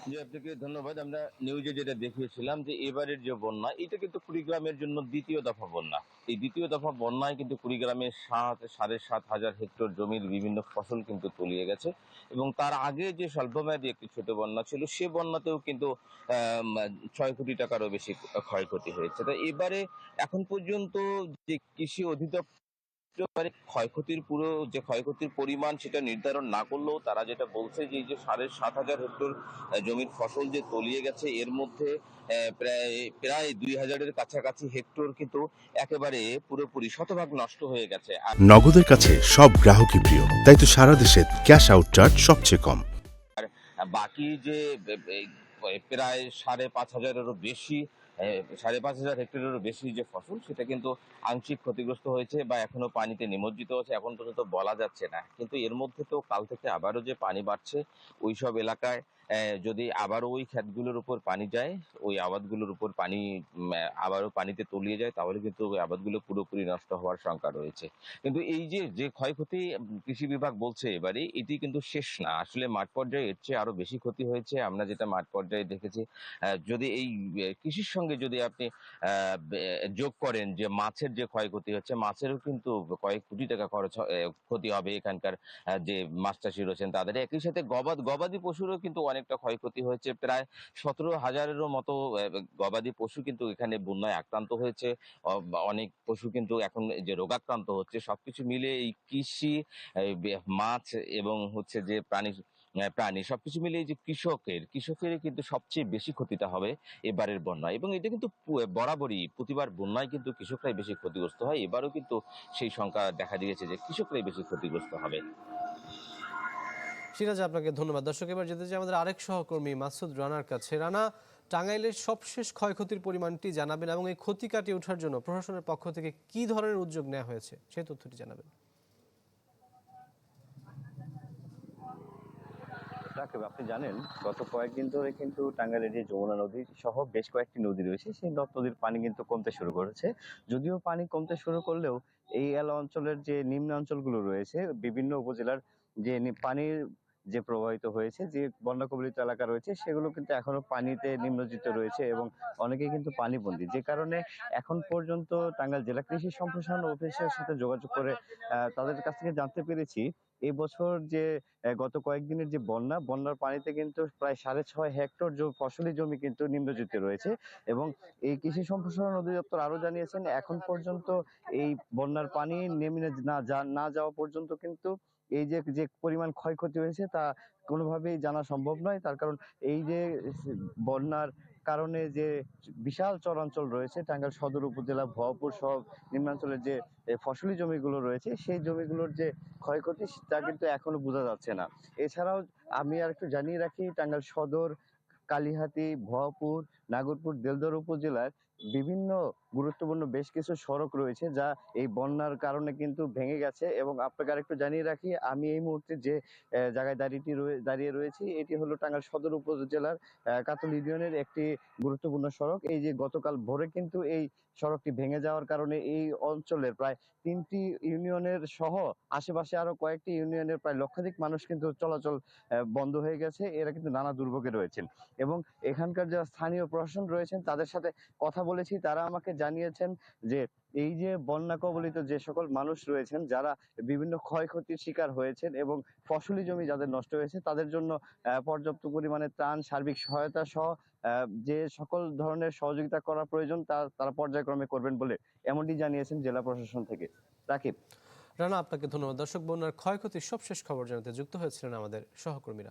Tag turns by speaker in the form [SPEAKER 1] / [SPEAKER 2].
[SPEAKER 1] জি, আপনাকে ধন্যবাদ। আমরা নিউজে যেটা দেখিয়েছিলাম যে এবারের যে বন্যা, এটা কিন্তু কুড়িগ্রামের জন্য দ্বিতীয় দফা বন্যা। এই দ্বিতীয় দফা বন্যায় কিন্তু কুড়িগ্রামের ৭,৫০০ হেক্টর জমির বিভিন্ন ফসল কিন্তু তলিয়ে গেছে এবং তার আগে যে স্বল্পমেয়াদী একটি ছোট বন্যা ছিল, সে বন্যাতেও কিন্তু ৬ কোটি টাকারও বেশি ক্ষয়ক্ষতি হয়েছে। তো এবারে এখন পর্যন্ত যে কৃষি অধিদপ্তর ক্ষয়ক্ষতির পুরো যে ক্ষয়ক্ষতির পরিমাণ সেটা নির্ধারণ না করলেও তারা যেটা বলছে যে এই যে ৭,৫০০ হেক্টর জমির ফসল যে তলিয়ে গেছে, এর মধ্যে প্রায় প্রায় ২,০০০-এর কাছাকাছি হেক্টর কিন্তু একেবারে পুরোপুরি শতভাগ নষ্ট হয়ে গেছে।
[SPEAKER 2] নগদের কাছে সব গ্রাহকই প্রিয়, তাই তো সারা দেশে ক্যাশ আউট চার্জ সবচেয়ে কম।
[SPEAKER 1] আর বাকি যে প্রায় ৫,৫০০-এরও বেশি ৫,৫০০ হেক্টরেরও বেশি যে ফসল, সেটা কিন্তু আংশিক ক্ষতিগ্রস্ত হয়েছে বা এখনো পানিতে নিমজ্জিত আছে, এখন পর্যন্ত বলা যাচ্ছে না। কিন্তু এর মধ্যে তো কাল থেকে আবারও যে পানি বাড়ছে, ওইসব এলাকায় যদি আবারও ওই ক্ষেতগুলোর উপর পানি যায়, ওই আবাদগুলোর উপর পানি আবারও পানিতে তলিয়ে যায়, তাহলে কিন্তু ওই আবাদগুলো পুরোপুরি নষ্ট হওয়ার শঙ্কা রয়েছে। কিন্তু এই যে ক্ষয়ক্ষতি কৃষি বিভাগ বলছে এবারে, এটি কিন্তু শেষ না। আসলে মাঠ পর্যায়ে এর চেয়ে আরো বেশি ক্ষতি হয়েছে। আমরা যেটা মাঠ পর্যায়ে দেখেছি, যদি এই কৃষির সঙ্গে যদি আপনি যোগ করেন যে মাছের যে ক্ষয়ক্ষতি হচ্ছে, মাছেরও কিন্তু কয়েক কোটি টাকা ক্ষতি হবে এখানকার যে মাছ চাষি রয়েছেন তাদের। একই সাথে গবাদি পশুরও কিন্তু অনেকটা ক্ষয়ক্ষতি হয়েছে। প্রায় ১৭,০০০-এরও মতো গবাদি পশু কিন্তু এখানে বন্যায় আক্রান্ত হয়েছে। অনেক পশু কিন্তু এখন যে রোগাক্রান্ত হচ্ছে, সবকিছু মিলে এই কৃষি, মাছ এবং হচ্ছে যে প্রাণী সবকিছু মিলে এই যে কৃষকের কিন্তু সবচেয়ে বেশি ক্ষতিটা হবে এবারের বন্যায়। এবং এটা কিন্তু বরাবরই প্রতিবার বন্যায় কিন্তু কৃষকরাই বেশি ক্ষতিগ্রস্ত হয়। এবারও কিন্তু সেই সংখ্যা দেখা দিয়েছে যে কৃষকরাই বেশি ক্ষতিগ্রস্ত হবে।
[SPEAKER 3] সিরাজ, আপনাকে ধন্যবাদ। দর্শক, এবার যেতে চাই আমাদের আরেক সহকর্মী মাসুদ রানার কাছে। রানা, টাঙ্গাইলের সবশেষ ক্ষয়ক্ষতির পরিমাণটি জানাবেন এবং এই ক্ষতি কাটিয়ে ওঠার জন্য প্রশাসনের পক্ষ থেকে কি ধরনের উদ্যোগ নেওয়া হয়েছে সেই তথ্যটি জানাবেন।
[SPEAKER 4] রাকিব, আপনি জানেন গত কয়েকদিন ধরে কিন্তু টাঙ্গাইলের যে যমুনা নদী সহ বেশ কয়েকটি নদী রয়েছে, সেই নদীর পানি কিন্তু কমতে শুরু করেছে। যদিও পানি কমতে শুরু করলেও এই অঞ্চলের যে নিম্ন অঞ্চলগুলো রয়েছে, বিভিন্ন উপজেলার যে পানির যে প্রবাহিত হয়েছে, যে বন্যা কবলিত এলাকা রয়েছে, সেগুলো কিন্তু এখনো পানিতে নিমজ্জিত রয়েছে এবং অনেকেই কিন্তু পানিবন্দী। যে কারণে এখন পর্যন্ত টাঙ্গাইল জেলা কৃষি সম্প্রসারণ অফিসের সাথে যোগাযোগ করে তাদের কাছ থেকে জানতে পেরেছি এই বছর যে গত কয়েকদিনের যে বন্যার পানিতে কিন্তু প্রায় ৬.৫ হেক্টর ফসলি জমি কিন্তু নিম্নজ্যোতি রয়েছে। এবং এই কৃষি সম্প্রসারণ অধিদপ্তর আরো জানিয়েছেন এখন পর্যন্ত এই বন্যার পানি নেমে না যাওয়া পর্যন্ত কিন্তু এই যে পরিমাণ ক্ষয়ক্ষতি হয়েছে তা কোনোভাবেই জানা সম্ভব নয়। তার কারণ এই যে বন্যার কারণে যে বিশাল চরাঞ্চল রয়েছে, টাঙ্গাইল সদর উপজেলা ভবাপুর সহ নিম্নাঞ্চলের যে ফসলি জমিগুলো রয়েছে, সেই জমিগুলোর যে ক্ষয়ক্ষতি তা কিন্তু এখনো বোঝা যাচ্ছে না। এছাড়াও আমি আর একটু জানিয়ে রাখি, টাঙ্গাইল সদর, কালিহাতী, ভবাপুর, নাগরপুর, দেলদুয়ার উপজেলার বিভিন্ন গুরুত্বপূর্ণ বেশ কিছু সড়ক রয়েছে যা এই বন্যার কারণে কিন্তু ভেঙে গেছে। এবং আপনাকে আরেকটু জানিয়ে রাখি, আমি এই মুহূর্তে যে জায়গায় দাঁড়িয়ে রয়েছি, এটি হলো টাঙ্গাইল সদর উপজেলার কাতল ইউনিয়নের একটি গুরুত্বপূর্ণ সড়ক। এই যে গতকাল ভোরে কিন্তু এই সড়কটি ভেঙে যাওয়ার কারণে এই অঞ্চলের প্রায় ৩টি ইউনিয়নের সহ আশেপাশে আরো কয়েকটি ইউনিয়নের প্রায় লক্ষাধিক মানুষ কিন্তু চলাচল বন্ধ হয়ে গেছে। এরা কিন্তু নানা দুর্ভোগে রয়েছেন। এবং এখানকার যারা স্থানীয় প্রশাসন রয়েছেন তাদের সাথে কথা বলেছি, তারা আমাকে জানিয়েছেন যে এই যে বন্যা কবলিত যে সকল মানুষ রয়েছেন, যারা বিভিন্ন ক্ষয়ক্ষতির শিকার হয়েছেন এবং ফসলি জমি যাদের নষ্ট হয়েছে, তাদের জন্য পর্যাপ্ত পরিমাণে ত্রাণ, সার্বিক সহায়তা সহ যে সকল ধরনের সহযোগিতা করা প্রয়োজন তা তারা পর্যায়ক্রমে করবেন বলে এমনটি জানিয়েছেন জেলা প্রশাসন থেকে। রাকিব।
[SPEAKER 3] রানা, আপনাকে ধন্যবাদ। দর্শক, বন্যার ক্ষয়ক্ষতির সবশেষ খবর জানাতে যুক্ত হয়েছিলেন আমাদের সহকর্মীরা।